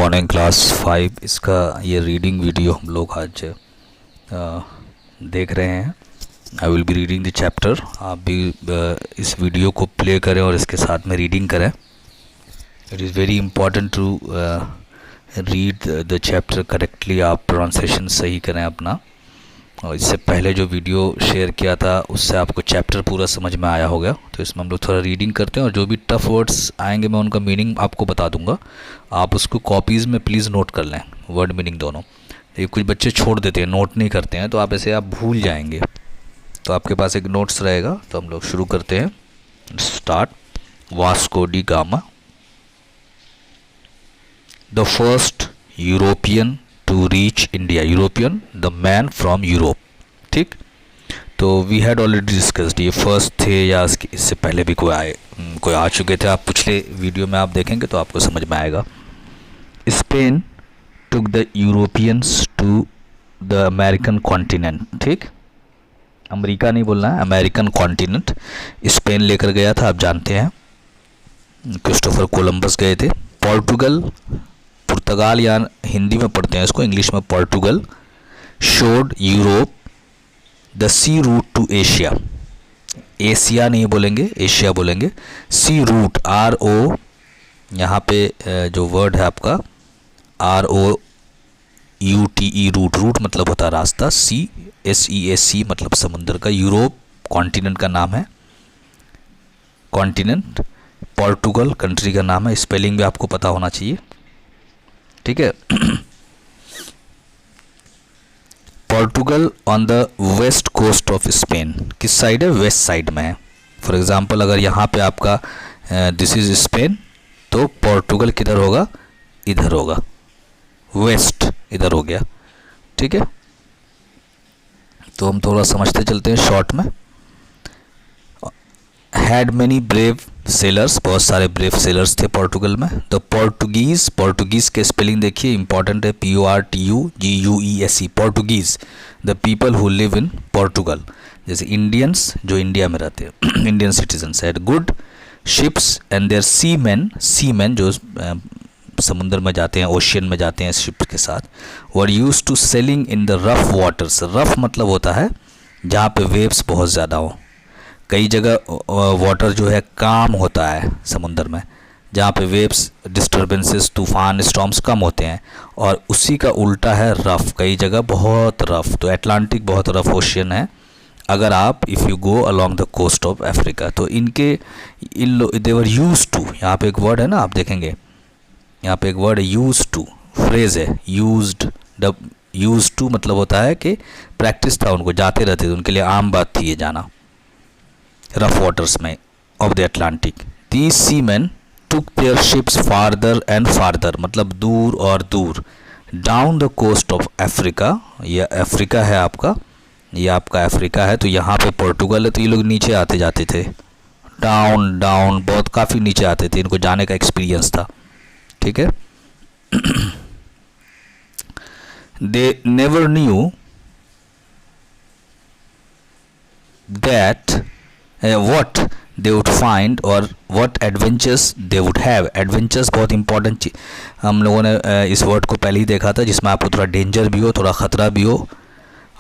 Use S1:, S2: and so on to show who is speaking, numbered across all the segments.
S1: Morning class 5 इसका ये reading video हम लोग आज देख रहे हैं। I will be reading the chapter. आप भी इस वीडियो को प्ले करें और इसके साथ में रीडिंग करें। It is very important to read the chapter correctly. आप प्रोनाउंसिएशन सही करें अपना। और इससे पहले जो वीडियो शेयर किया था उससे आपको चैप्टर पूरा समझ में आया होगा। तो इसमें हम लोग थोड़ा रीडिंग करते हैं और जो भी टफ़ वर्ड्स आएंगे मैं उनका मीनिंग आपको बता दूंगा। आप उसको कॉपीज़ में प्लीज़ नोट कर लें, वर्ड मीनिंग दोनों। ये कुछ बच्चे छोड़ देते हैं, नोट नहीं करते हैं, तो आप ऐसे आप भूल जाएंगे। तो आपके पास एक नोट्स रहेगा। तो हम लोग शुरू करते हैं। Start. Vasco da Gama, the first European to reach India. European, the man from Europe. ठीक, तो वी हैड ऑलरेडी डिस्कस्ड। ये फर्स्ट थे या इससे पहले भी कोई आ चुके थे। आप पिछले वीडियो में आप देखेंगे तो आपको समझ में आएगा। Spain took the Europeans to the American continent. ठीक, अमेरिका नहीं बोलना है, अमेरिकन कॉन्टिनेंट स्पेन लेकर गया था, आप जानते हैं। क्रिस्टोफर कोलंबस गए थे। पुर्तगाल या हिंदी में पढ़ते हैं इसको, इंग्लिश में Portugal. Showed Europe the sea route to Asia. Asia नहीं बोलेंगे, एशिया बोलेंगे। सी रूट, आर ओ, यहाँ पे जो वर्ड है आपका ROUTE, रूट मतलब होता है रास्ता। SEAC मतलब समुद्र का। यूरोप कॉन्टिनेंट का नाम है, कॉन्टिनेंट। पोर्टुगल कंट्री का नाम है। स्पेलिंग भी आपको पता होना चाहिए, ठीक है। Portugal on the west coast of Spain. किस साइड है? वेस्ट साइड में है। फॉर एग्जांपल अगर यहाँ पे आपका दिस इज स्पेन, तो पोर्टुगल किधर होगा? इधर होगा, वेस्ट इधर हो गया, ठीक है। तो हम थोड़ा समझते चलते हैं शॉर्ट में। हैड मैनी ब्रेव सेलर्स, बहुत सारे ब्रेव सेलर्स थे पोर्टुगल में। द पोर्टुगीज़, पोर्टुगीज़ के स्पेलिंग देखिए, इंपॉर्टेंट है। PORTUGUESE, Portuguese. The people who live in Portugal, जैसे इंडियंस जो इंडिया में रहते हैं, Indian citizens. Had good ships and their seamen जो समुद्र में जाते हैं, ओशियन में जाते हैं शिप के साथ। Were use to sailing in the rough waters. Rough मतलब होता है जहाँ पे वेव्स बहुत ज़्यादा हो। कई जगह वाटर जो है काम होता है समुद्र में, जहाँ पे वेव्स, डिस्टर्बेंसेस, तूफान, स्टॉर्म्स कम होते हैं। और उसी का उल्टा है रफ़, कई जगह बहुत रफ़। तो अटलांटिक बहुत रफ़ ओशियन है अगर आप if you go along the coast of Africa. तो देवर यूज टू, यहाँ पे एक वर्ड है ना, आप देखेंगे यहाँ पे एक वर्ड है यूज टू, फ्रेज है यूज्ड। यूज टू मतलब होता है कि प्रैक्टिस था, उनको जाते रहते थे, उनके लिए आम बात थी ये जाना रफ वाटर्स में of the Atlantic. These seamen took their ships farther and farther, मतलब दूर और दूर। Down the coast of Africa, ये अफ्रीका है आपका, ये आपका अफ्रीका है। तो यहाँ पे पोर्टुगल है, तो ये लोग नीचे आते जाते थे। डाउन डाउन, बहुत काफ़ी नीचे आते थे, इनको जाने का एक्सपीरियंस था, ठीक है। They never knew that what they would find or what adventures they would have। adventures बहुत इंपॉर्टेंट चीज, हम लोगों ने इस वर्ड को पहले ही देखा था, जिसमें आपको थोड़ा डेंजर भी हो, थोड़ा ख़तरा भी हो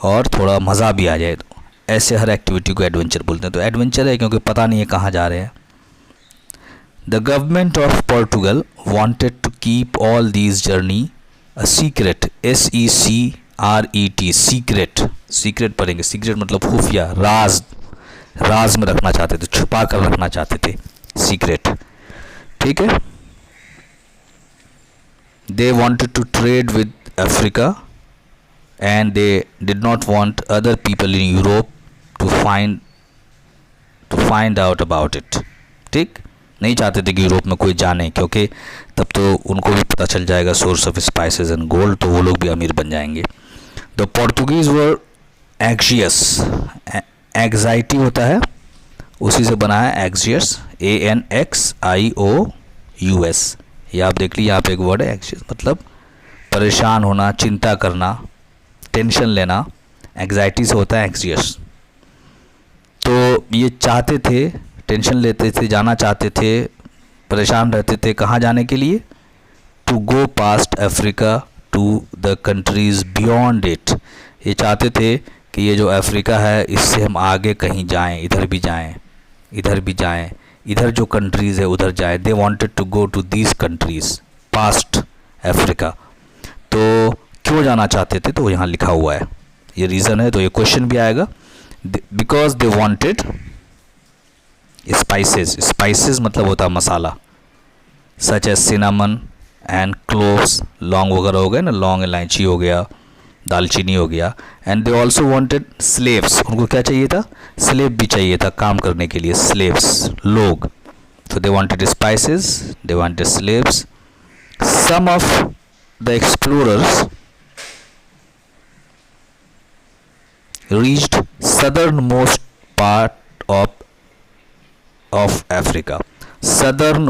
S1: और थोड़ा मज़ा भी आ जाए। तो ऐसे हर एक्टिविटी को एडवेंचर बोलते हैं। तो एडवेंचर है क्योंकि पता नहीं है कहाँ जा रहे हैं। The government of Portugal wanted to keep all these journey a secret. SECRET, secret. Secret पढ़ेंगे, सीक्रेट मतलब खुफिया, राज में रखना चाहते थे, छुपा कर रखना चाहते थे, सीक्रेट, ठीक है। They wanted to trade with Africa and they did not want other people in Europe to find out about it. ठीक, नहीं चाहते थे कि यूरोप में कोई जाने, क्योंकि तब तो उनको भी पता चल जाएगा source of spices and gold, तो वो लोग भी अमीर बन जाएंगे। The Portuguese were anxious, anxiety होता है, उसी से बना है एग्जियस, ANXIOUS। ये आप देख लीजिए, यहाँ पे एक वर्ड है एग्जियस, मतलब परेशान होना, चिंता करना, टेंशन लेना। एग्जाइटी से होता है एग्जियस। तो ये चाहते थे, टेंशन लेते थे, जाना चाहते थे, परेशान रहते थे। कहाँ जाने के लिए? To go past Africa to the countries beyond it. ये चाहते थे कि ये जो अफ्रीका है इससे हम आगे कहीं जाएं, इधर भी जाएं, इधर भी जाएं, इधर जो कंट्रीज़ है उधर जाएं। They wanted to go to these countries past Africa. तो क्यों जाना चाहते थे, तो यहाँ लिखा हुआ है, ये रीज़न है। तो ये क्वेश्चन भी आएगा, because they wanted spices. Spices मतलब होता है मसाला, such as cinnamon and cloves, लौंग वगैरह हो गए ना, लौंग इलायची हो गया, दालचीनी हो गया। And they also wanted slaves, उनको क्या चाहिए था, स्लेव भी चाहिए था काम करने के लिए, स्लेव्स लोग। तो they wanted spices, they wanted slaves. Some of the explorers reached southernmost part of Africa। southern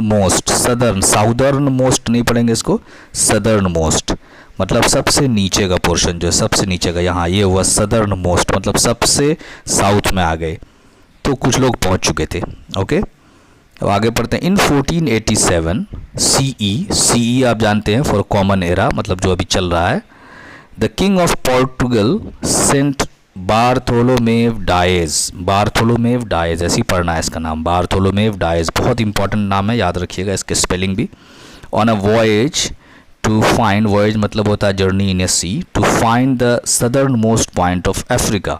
S1: most नहीं पढ़ेंगे इसको, southernmost मतलब सबसे नीचे का पोर्शन, जो है सबसे नीचे का, यहाँ ये हुआ southernmost मतलब सबसे साउथ में आ गए। तो कुछ लोग पहुँच चुके थे। ओके, अब आगे पढ़ते हैं। इन 1487 CE आप जानते हैं फॉर कॉमन एरा, मतलब जो अभी चल रहा है। The king of Portugal sent Bartholomew Dias, ऐसे ही पढ़ना है इसका नाम, बार्थोलोमेव डायज, बहुत इंपॉर्टेंट नाम है, याद रखिएगा इसके स्पेलिंग भी। On a voyage to find, voyage मतलब होता है journey in a sea, to find the southern most point of Africa,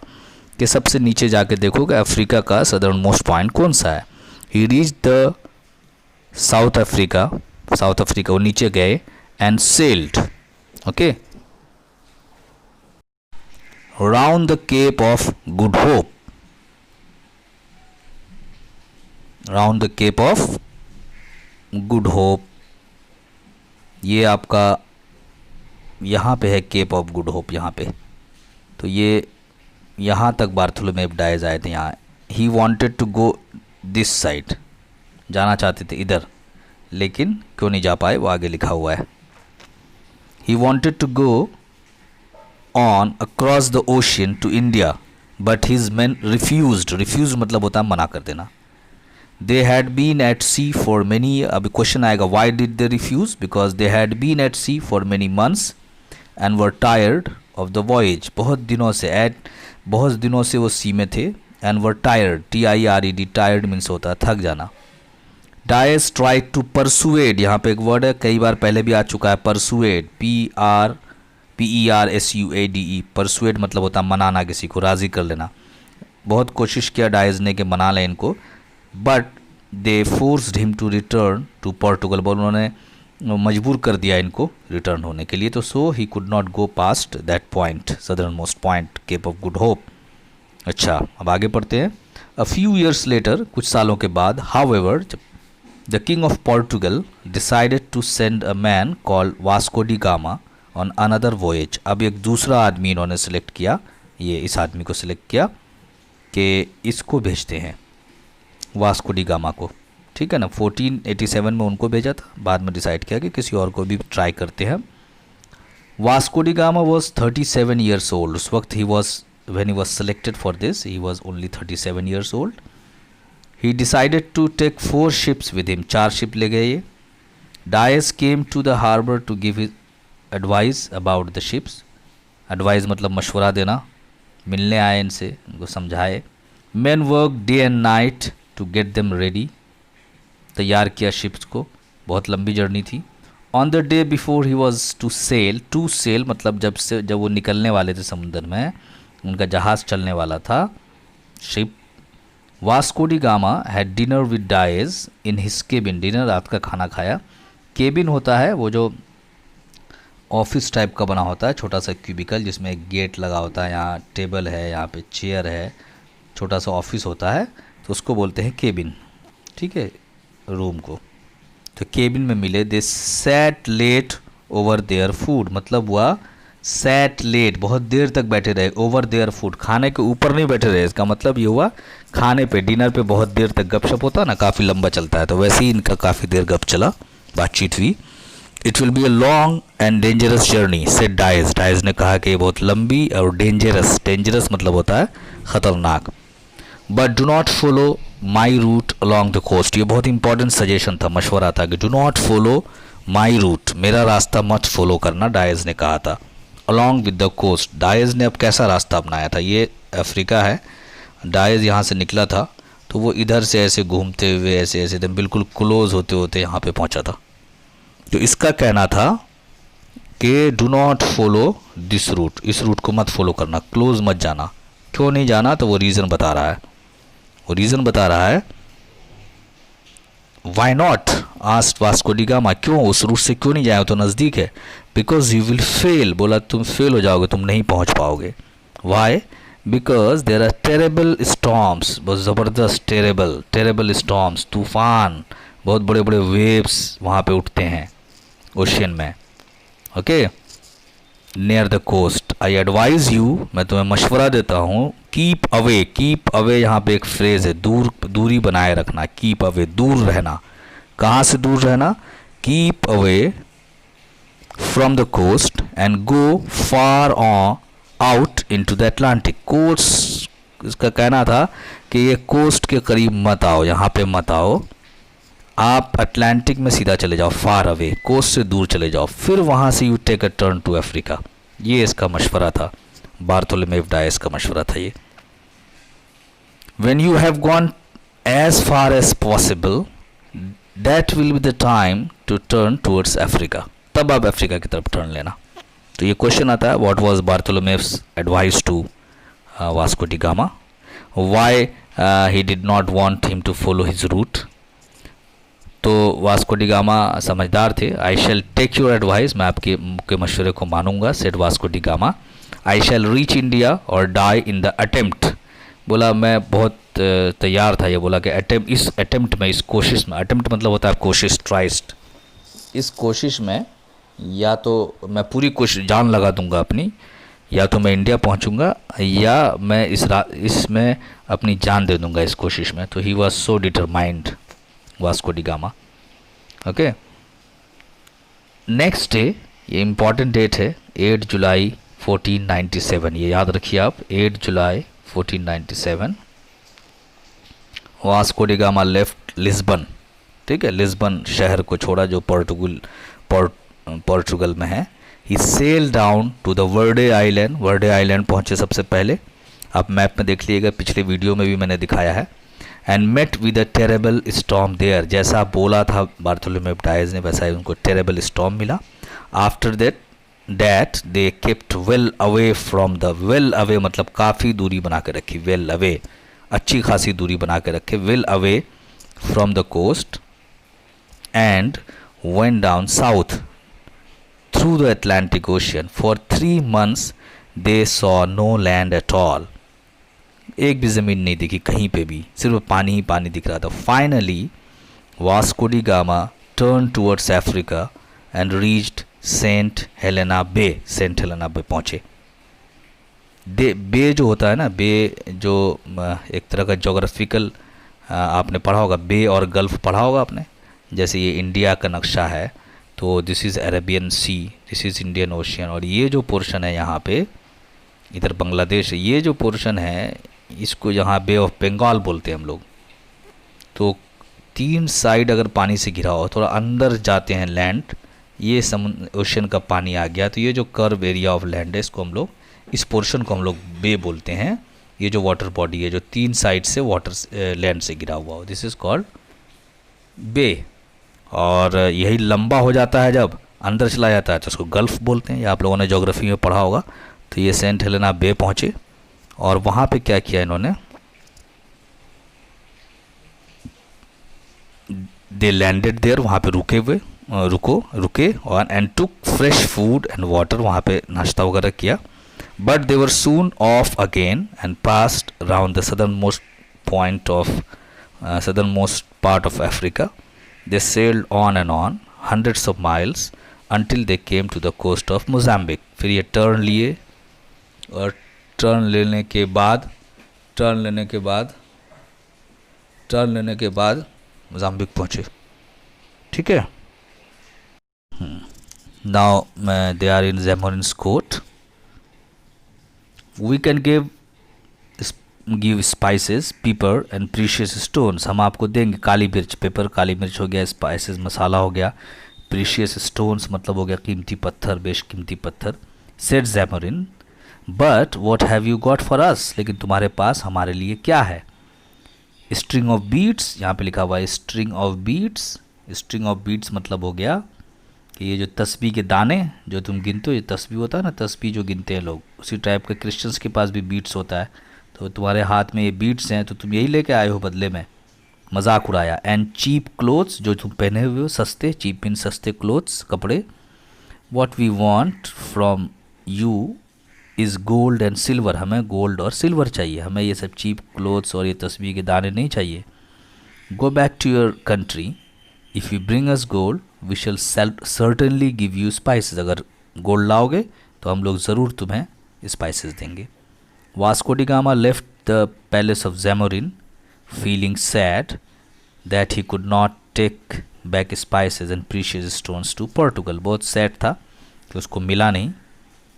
S1: कि सबसे नीचे जाके देखोगे अफ्रीका का सदर्न मोस्ट पॉइंट कौन सा है। He reach the South Africa, वो नीचे गए, and sailed, okay, round the Cape of good Hope, round the Cape of good Hope, ये आपका यहाँ पे है केप ऑफ गुड होप, यहाँ पे। तो ये यहाँ तक बार्थोलोमेव डायज आए थे यहाँ। He wanted to go this side, जाना चाहते थे इधर, लेकिन क्यों नहीं जा पाए वो आगे लिखा हुआ है। He wanted to go on across the ocean to India, but his men refused मतलब होता है मना कर देना। they had been at sea for many, अभी क्वेश्चन आएगा why did they refuse, because they had been at sea for many months and were tired of the voyage, बहुत दिनों से वो सी में थे, and were tired, TIRED, tired means होता है थक जाना। Dies tried to persuade, यहाँ पे एक वर्ड है कई बार पहले भी आ चुका है, persuade, PERSUADE, परसुएड मतलब होता है मनाना, किसी को राज़ी कर लेना। बहुत कोशिश किया डायज ने कि मना लें इनको, but they forced him to return to Portugal, बोल उन्होंने मजबूर कर दिया इनको रिटर्न होने के लिए। तो so he could not go past that point, southern most point, cape of good hope. अच्छा, अब आगे पढ़ते हैं। अ फ्यू ईयर्स लेटर, कुछ सालों के बाद, however, the king of Portugal decided to send a man called Vasco da Gama on another voyage. अब एक दूसरा आदमी इन्होंने सेलेक्ट किया, ये इस आदमी को सिलेक्ट किया कि इसको भेजते हैं, वास्को डी गामा को, ठीक है ना। 1487 में उनको भेजा था, बाद में डिसाइड किया कि किसी और को भी ट्राई करते हैं। Vasco da gamma was 37 years old, उस वक्त when he was selected for this he was only 37 years old। he decided to take 4 ships with him, 4 ship ले गए ये। Dias came to the harbor to give his advice about the ships, advice मतलब मशवरा देना, मिलने आए इनसे, उनको समझाए। men worked day and night to get them ready, तैयार किया शिप्स को, बहुत लंबी जर्नी थी। on the day before he was to sail मतलब जब वो निकलने वाले थे समुद्र में, उनका जहाज़ चलने वाला था, ship. Vasco da gamma had dinner with dyes in his cabin, dinner रात का खाना खाया। केबिन होता है वो जो ऑफिस टाइप का बना होता है, छोटा सा क्यूबिकल जिसमें एक गेट लगा होता है, यहाँ टेबल है, यहाँ पे चेयर है, छोटा सा ऑफिस होता है, तो उसको बोलते हैं केबिन, ठीक है, रूम को। तो केबिन में मिले। They sat late over their food, मतलब हुआ सैट लेट, बहुत देर तक बैठे रहे, ओवर देयर फूड, खाने के ऊपर नहीं बैठे रहे, इसका मतलब ये हुआ खाने पे, डिनर पे बहुत देर तक गपशप होता है ना, काफ़ी लंबा चलता है, तो वैसे ही इनका काफ़ी देर गप चला, बातचीत हुई। It will be a long and dangerous journey said dyes ने कहा कि ये बहुत लंबी और डेंजरस मतलब होता है ख़तरनाक। But do not follow my route along the coast, ये बहुत इंपॉर्टेंट सजेशन था, मशवरा था कि do not follow my route, मेरा रास्ता मत फॉलो करना, डायज ने कहा था। Along with the coast, Dias ने अब कैसा रास्ता अपनाया था, ये अफ्रीका है, डायज यहाँ से निकला था तो वो इधर से ऐसे घूमते हुए ऐसे ऐसे एकदम बिल्कुल क्लोज होते होते यहाँ पे पहुँचा था। तो इसका कहना था कि do not follow this route, इस रूट को मत फॉलो करना, क्लोज मत जाना। क्यों नहीं जाना, तो वो रीज़न बता रहा है, वो रीज़न बता रहा है। Why not asked Vasco da Gama, क्यों उस रूट से क्यों नहीं जाए, तो नज़दीक है। बिकॉज यू विल फेल, बोला तुम फेल हो जाओगे, तुम नहीं पहुंच पाओगे। Why, because there are terrible storms, बहुत ज़बरदस्त टेरेबल स्टॉर्म्स, तूफ़ान, बहुत बड़े बड़े वेव्स वहाँ पे उठते हैं ओशियन में। Okay, near the coast. I advise you, मैं तुम्हें मशवरा देता हूँ, कीप अवे यहाँ पे एक फ्रेज़ है, दूरी बनाए रखना, कीप अवे, दूर रहना। कहाँ से दूर रहना, keep away from the coast and go far on out into the Atlantic. Coast, इसका कहना था कि ये कोस्ट के करीब मत आओ, यहाँ पे मत आओ, आप अटलांटिक में सीधा चले जाओ, फार अवे, कोस्ट से दूर चले जाओ, फिर वहाँ से you take a turn to Africa. ये इसका मशवरा था, बार्थोलोमेव डायस का मशवरा था ये। When you have gone as far as possible, that will be the time to turn towards Africa. तब आप अफ्रीका की तरफ टर्न लेना। तो ये क्वेश्चन आता है, what was Bartholomew's advice to Vasco da Gama? Why he did not want him to follow his route? तो वास्को डी गामा समझदार थे। आई शैल टेक योर एडवाइस, मैं आपके मशवरे को मानूंगा, सेड वास्को डी गामा। आई शैल रीच इंडिया और die in the attempt, बोला मैं बहुत तैयार था, ये बोला कि इस अटेम्प्ट में, इस कोशिश में, अटेम्प्ट मतलब होता है कोशिश, ट्राइस्ट, इस कोशिश में या तो मैं पूरी कोशिश जान लगा दूंगा अपनी, या तो मैं इंडिया पहुंचूंगा, या मैं इसमें अपनी जान दे दूंगा इस कोशिश में। तो he was so determined, Vasco da gamma. Okay, next day, ये इम्पॉर्टेंट डेट है, 8 जुलाई 1497, ये याद रखिए आप, 8 जुलाई 1497 Vasco da Gama left Lisbon, ठीक है, लिस्बन शहर को छोड़ा जो पोर्टुगल में है। He sail down to the Verde island, Verde island पहुंचे सबसे पहले, आप मैप में देख लीजिएगा, पिछले वीडियो में भी मैंने दिखाया है। And met with a terrible storm there, जैसा बोला था बार्थोलोमेव डायस ने वैसा ही उनको टेरेबल स्टॉर्म मिला। After that they kept well away from the, well away मतलब काफ़ी दूरी बना के रखी, वेल अवे अच्छी खासी दूरी बना के रखे, well away from the coast, and went down south through the Atlantic Ocean. For 3 months they saw no land at all, एक भी ज़मीन नहीं दिखी कहीं पे भी, सिर्फ पानी ही पानी दिख रहा था। Finally Vasco da Gama turn towards Africa and reached Saint Helena bay, Saint Helena bay पहुँचे। बे जो होता है ना, बे जो एक तरह का जोग्राफिकल, आपने पढ़ा होगा, बे और गल्फ पढ़ा होगा आपने, जैसे ये इंडिया का नक्शा है तो this is Arabian Sea, this is Indian Ocean, और ये जो पोर्शन है यहाँ पे इधर बांग्लादेश, ये जो पोर्शन है इसको यहाँ बे ऑफ बंगाल बोलते हैं हम लोग। तो 3 साइड अगर पानी से घिरा हो, थोड़ा अंदर जाते हैं लैंड, ये समुद्र ओशन का पानी आ गया, तो ये जो कर्व एरिया ऑफ लैंड है इसको हम लोग, इस पोर्शन को हम लोग बे बोलते हैं। ये जो वाटर बॉडी है जो 3 साइड से वाटर लैंड से घिरा हुआ हो, दिस इज़ कॉल्ड बे। और यही लंबा हो जाता है जब अंदर चला जाता है तो उसको गल्फ बोलते हैं, या आप लोगों ने ज्योग्राफी में पढ़ा होगा। तो ये सेंट हेलेना बे पहुँचे और वहाँ पे क्या किया इन्होंने, दे लैंडेड देयर, वहाँ पे रुके और and took fresh food and water, वहाँ पे नाश्ता वगैरह किया। But they were soon of again and passed around the southern most part of Africa. They sailed on and on hundreds of miles until they came to the coast of Mozambique। फिर ये turn लिए और turn लेने के बाद Mozambique पहुँचे, ठीक है। Now they are in Zamorin's court. We can give spices, pepper and precious stones, हम आपको देंगे काली मिर्च, पेपर काली मिर्च हो गया, स्पाइसेस मसाला हो गया, प्रीशियस स्टोन्स मतलब हो गया कीमती पत्थर, बेशकीमती पत्थर। Said Zamorin, but what have you got for us, लेकिन तुम्हारे पास हमारे लिए क्या है। स्ट्रिंग ऑफ बीट्स, यहाँ पे लिखा हुआ है string of beads. String of beads मतलब हो गया कि ये जो तस्बीह के दाने जो तुम गिनते हो, ये तस्बीह होता है ना, तस्बीह जो गिनते हैं लोग, उसी टाइप के क्रिश्चियंस के पास भी बीट्स होता है। तो तुम्हारे हाथ में ये बीट्स हैं, तो तुम यही लेके आए हो बदले में, मजाक उड़ाया। एंड चीप क्लोथ्स, जो तुम पहने हुए हो सस्ते, चीप मीन सस्ते क्लोथ्स, कपड़े। What we want from you is gold and silver, हमें गोल्ड और सिल्वर चाहिए, हमें ये सब चीप क्लोथ्स और ये तस्बीह के दाने नहीं चाहिए। Go back to your country, if you bring us gold we shall certainly give you spices, अगर गोल्ड लाओगे तो हम लोग ज़रूर तुम्हें स्पाइसेस देंगे। Vasco da Gama left the palace of Zamorin feeling sad that he could not take back spices and precious stones to Portugal, बहुत sad था कि उसको मिला नहीं।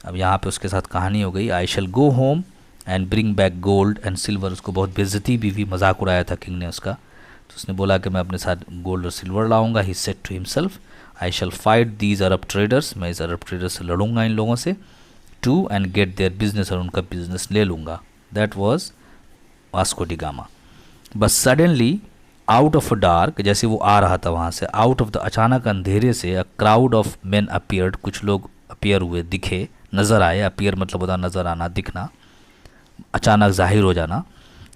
S1: अब यहाँ पे उसके साथ कहानी हो गई, I shall go home and bring back gold and silver, उसको बहुत बेइज्जती भी हुई, मजाक उड़ाया था किंग ने उसका, तो उसने बोला कि मैं अपने साथ गोल्ड और सिल्वर लाऊंगा। He said to himself, I shall fight these Arab traders, मैं इस अरब ट्रेडर्स से लड़ूंगा इन लोगों से, to and get their business, और उनका बिजनेस ले लूँगा। That was Vasco da Gama. बस suddenly out of a dark, जैसे वो आ रहा था वहाँ से, आउट ऑफ द, अचानक अंधेरे से, a crowd of main appeared, कुछ लोग अपीयर हुए, दिखे, नज़र आए। अपीयर मतलब होता नज़र आना, दिखना, अचानक जाहिर हो जाना।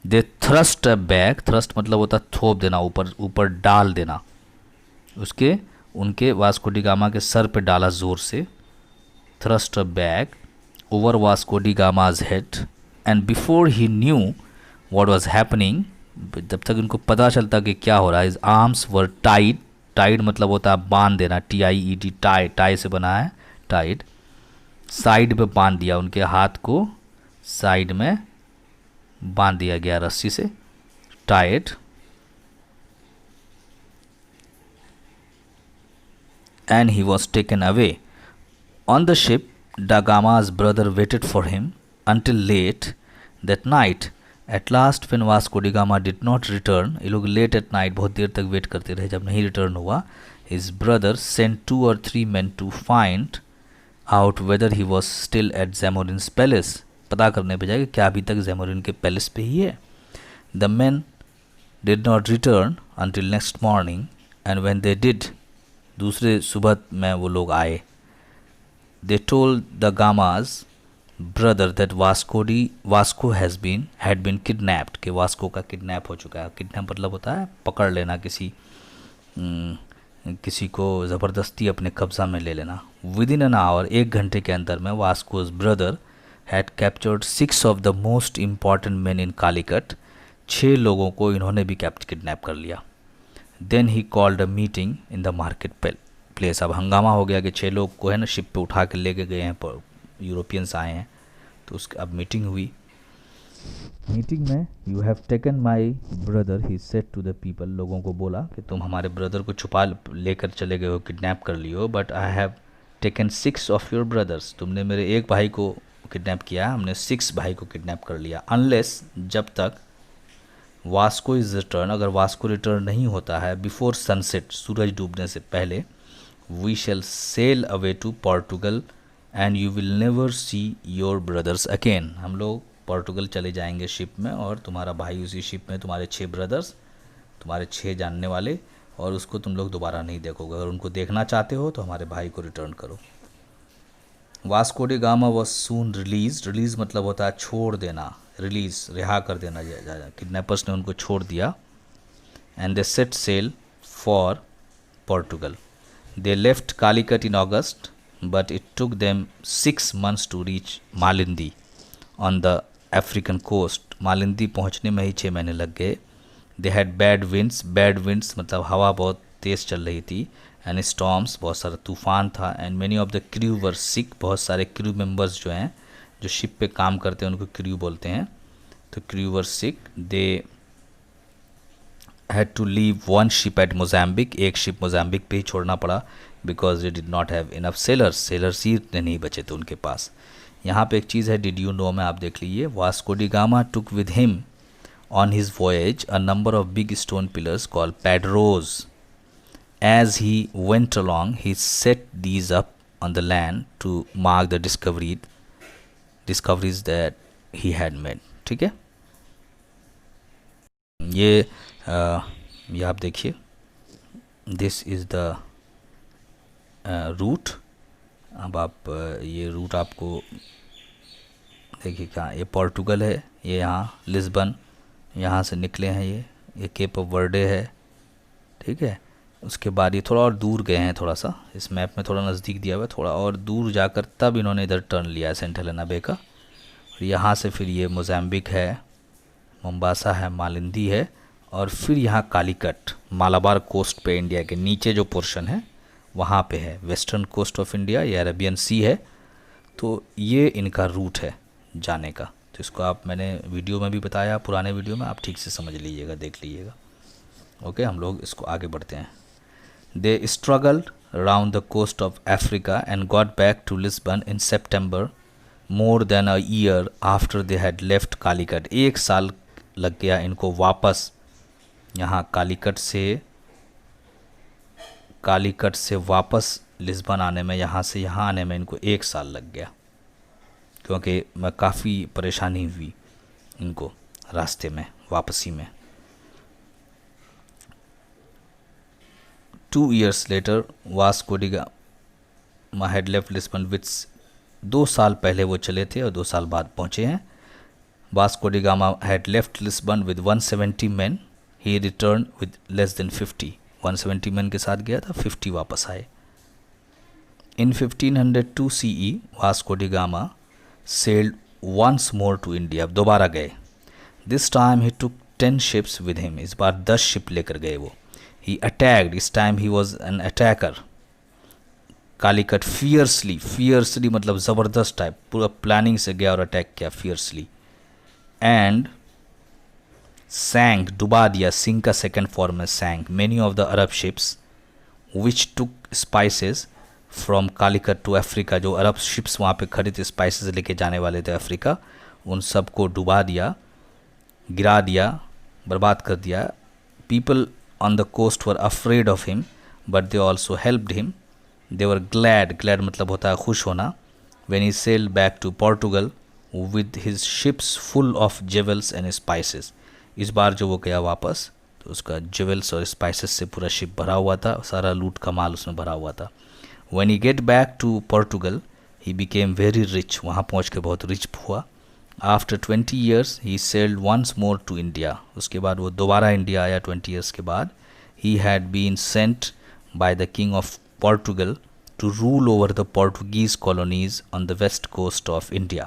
S1: दे थ्रस्ट अ बैक, थ्रस्ट मतलब होता थोप देना, ऊपर ऊपर डाल देना, उसके उनके वास्को डी गामा के सर पे डाला ज़ोर से। Thrust a back over Vasco da Gama's head, and before he knew what was happening, जब तक उनको पता चलता कि क्या हो रहा है, his arms were tied, tied मतलब होता है बांध देना, TIED, टाई, टाई से बना है टाइड, साइड पे बांध दिया, उनके हाथ को साइड में बांध दिया गया रस्सी से, tied. And he was taken away on the ship, Da Gama's brother waited for him until late that night. At last when Vasco da Gama did not return, ये लोग लेट एट नाइट, बहुत देर तक wait करते रहे, जब नहीं return हुआ, his brother sent 2 or 3 men to find out whether he was still at Zamorin's palace, पता करने पे जाए कि क्या अभी तक ज़ैमोरिन के पैलेस पे ही है। The men did not return until next morning, and when they did, दूसरे सुबह में वो लोग आए। They told the Gama's brother that Vasco had been kidnapped, कि वास्को का किडनैप हो चुका है। किडनैप मतलब होता है पकड़ लेना, किसी को ज़बरदस्ती अपने कब्ज़ा में ले लेना। विदिन एन आवर, 1 घंटे के अंदर में, वास्को's brother had captured 6 of the most important men in Calicut, 6 लोगों को इन्होंने भी किडनैप कर लिया। Then he called a meeting in the market place. अब हंगामा हो गया कि 6 लोग को है ना शिप पे उठा के लेके गए हैं, यूरोपियंस आए हैं, तो उसकी अब मीटिंग हुई। मीटिंग में, you have taken my brother, he said to the people, लोगों को बोला कि तुम हमारे ब्रदर को छुपा लेकर चले गए हो, किडनैप कर लियो, but I have taken 6 of your brothers, तुमने मेरे एक भाई को किडनैप किया, हमने 6 भाई को किडनैप कर लिया। अनलेस, जब तक, वास्को इज़ रिटर्न, अगर वास्को रिटर्न नहीं होता है बिफोर सनसेट, सूरज डूबने से पहले, we shall sail away to Portugal and you will never see your brothers again, हम लोग पोर्टुगल चले जाएंगे शिप में, और तुम्हारा भाई उसी शिप में, तुम्हारे 6 ब्रदर्स, तुम्हारे 6 जानने वाले, और उसको तुम लोग दोबारा नहीं देखोगे। अगर उनको देखना चाहते हो तो हमारे भाई को रिटर्न करो। Vasco da gamma was soon release, release मतलब होता है छोड़ देना, रिलीज, रिहा कर देना, किडनैपर्स ने उनको छोड़ दिया। And they set sail for Portugal. They left Calicut in August, but it took them 6 months to reach Malindi on the African coast. Malindi पहुंचने में ही 6 महीने लग गए। They had bad winds, bad winds मतलब हवा बहुत तेज़ चल रही थी, and storms, बहुत सारा तूफान था, and many of the crew were sick, बहुत सारे crew members जो हैं, जो शिप पे काम करते हैं उनको crew बोलते हैं, तो crew were sick. They had to leave one ship at Mozambique, एक शिप मोजाम्बिक पे ही छोड़ना पड़ा, because they did not have enough sailors, sailors ही इतने नहीं बचे थे उनके पास। यहाँ पे एक चीज़ है, डिड यू नो में, आप देख लीजिए। Vasco da gamma took with him on his voyage a number of big stone pillars called padros, As he went along, he set these up on the land to mark the discoveries that he had made. ठीक है, ये आप देखिए, this is the root. अब आप ये root आपको देखिए कहाँ, ये पोर्टुगल है, ये यहाँ लिस्बन, यहाँ से निकले हैं, ये केप ऑफ वर्डे है, ठीक है। उसके बाद ये थोड़ा और दूर गए हैं, थोड़ा सा इस मैप में थोड़ा नज़दीक दिया हुआ है, थोड़ा और दूर जाकर तब इन्होंने इधर टर्न लिया सेंट हेलेना बे का। और यहाँ से फिर ये मोज़ाम्बिक है, मोम्बासा है, मालिंदी है, और फिर यहाँ कालीकट, मालाबार कोस्ट पे इंडिया के नीचे जो पोर्शन है वहाँ पे है, वेस्टर्न कोस्ट ऑफ इंडिया, ये अरेबियन सी है। तो ये इनका रूट है जाने का। तो इसको आप, मैंने वीडियो में भी बताया, पुराने वीडियो में, आप ठीक से समझ लीजिएगा, देख लीजिएगा। ओके, हम लोग इसको आगे बढ़ते हैं। दे struggled around the coast of Africa and got back to Lisbon in September, more than a year after they had left Calicut. 1 साल लग गया इनको वापस यहाँ कालीकट से वापस लिस्बन आने में, यहाँ से यहाँ आने में इनको 1 साल लग गया, क्योंकि मैं काफ़ी परेशानी हुई इनको रास्ते में वापसी में। 2 years later, Vasco da gamma had left Lisbon with 2 साल पहले वो चले थे और 2 साल बाद पहुँचे हैं। Vasco da gamma had left Lisbon with 170 men. He returned with less than 50. 170 men के साथ गया था, 50 वापस आए। In 1502 CE, Vasco da gamma sailed once more to India. अब दोबारा गए। This time he took 10 ships with him. इस बार 10 शिप लेकर गए वो। He attacked. This time he was an attacker. Calicut fiercely मतलब ज़बरदस्त टाइप, पूरा प्लानिंग से गया और अटैक किया fiercely. And sank, डुबा दिया, सिंक का सेकेंड फॉर्म है sank, many of the Arab ships which took spices from Calicut to Africa. जो अरब शिप्स वहाँ पे खड़े थे स्पाइसेस लेके जाने वाले थे अफ्रीका, उन सब को डुबा दिया, गिरा दिया, बर्बाद कर दिया। People on the coast were afraid of him, but they also helped him. They were glad मतलब होता है खुश होना, when he sailed back to Portugal with his ships full of jewels and spices. इस बार जो वो गया वापस, तो उसका jewels और spices से पूरा शिप भरा हुआ था, सारा लूट का माल उसमें भरा हुआ था। When he get back to Portugal, he became very rich. वहाँ पहुँच के बहुत रिच हुआ। After 20 years, he sailed once more to India. उसके बाद वो दोबारा इंडिया आया 20 years के बाद। He had been sent by the king of Portugal to rule over the Portuguese colonies on the west coast of India.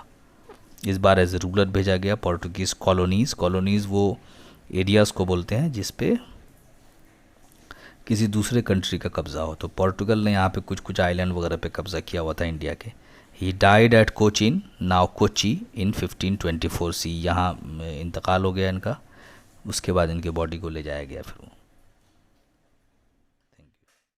S1: इस बार as a ruler भेजा गया पोर्टुगीज़ कॉलोनीज़ वो एरियाज़ को बोलते हैं जिस पे किसी दूसरे कंट्री का कब्ज़ा हो। तो पोर्टुगल ने यहाँ पे कुछ आइलैंड वगैरह पे कब्ज़ा किया हुआ था इंडिया के। He died at Cochin, now Kochi, in 1524 C. यहाँ इंतकाल हो गया इनका, उसके बाद इनके बॉडी को ले जाया गया फिर।